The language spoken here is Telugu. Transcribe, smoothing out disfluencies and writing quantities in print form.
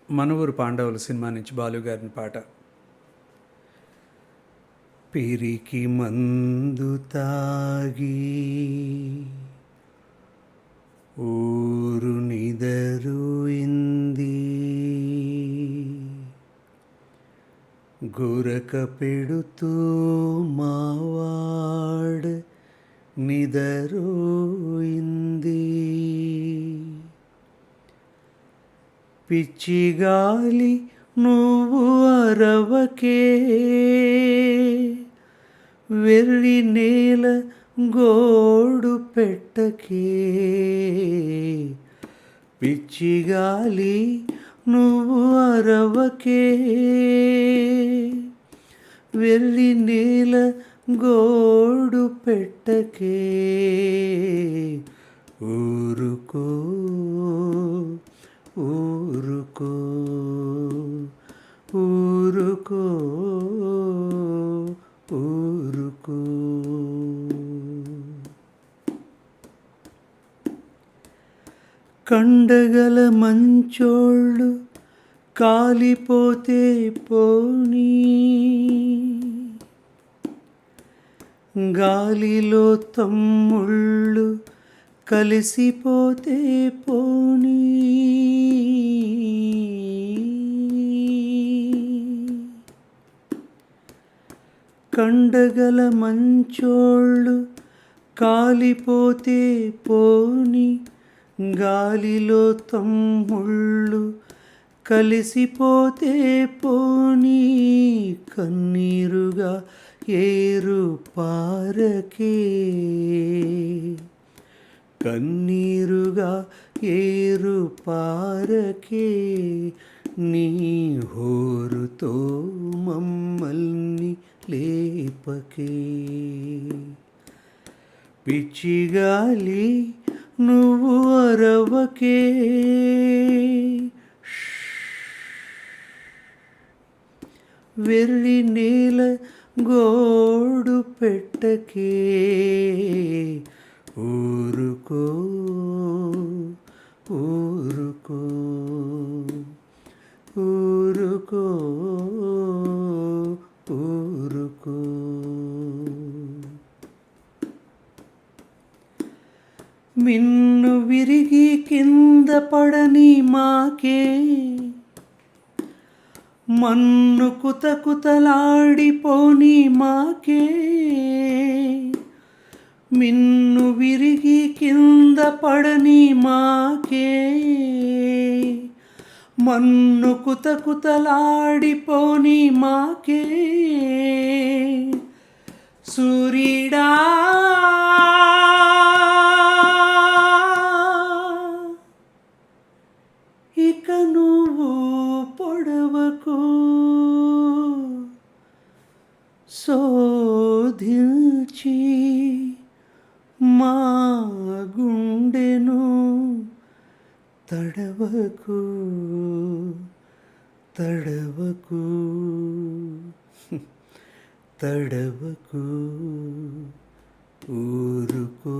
మనవూరు పాండవులు సినిమా నుంచి బాలుగారిని పాట. పిరికి మందు తాగి ఊరు నిదరుయింది, గురక పెడుతూ మావాడ నిదరుయింది. పిచ్చిగాలి నువ్వు అరవకే, వెర్రి నేల గోడు పెట్టకే. పిచ్చిగాలి నువ్వు అరవకే, వెర్రి నేల గోడు పెట్టకే. ఊరుకో ఊరుకో ఊరుకో ఊరుకో. కండగల మంచోళ్ళు కాలిపోతే పోనీ, గాలిలో తమ్ముళ్ళు కలిసిపోతే పోనీ. కండగల మంచోళ్ళు కాలిపోతే పోని, గాలిలో తమ్ముళ్ళు కలిసిపోతే పోనీ. కన్నీరుగా ఏరు పారకే, కన్నీరుగా ఏరు పారకే. నీ హోరుతో మమ్మల్ని లేపకే. పిచ్చిగాలి నువ్వు అరవకే, వెర్రి నేల గోడు పెట్టకే. ఊరుకో ఊరుకో ఊరుకో ఊరుకో. మిన్ను విరిగి కింద పడని మాకే, మన్ను కుతకుతలాడిపోని మాకే. మిన్ను విరిగి కింద పడని మాకే, మన్ను కుతకుతలాడిపోని మాకే. సూర్యుడా ఇక నువ్వు పొడవకు, శోధించి మా గుండెను తడవకు తడవకు తడవకు. ఊరుకో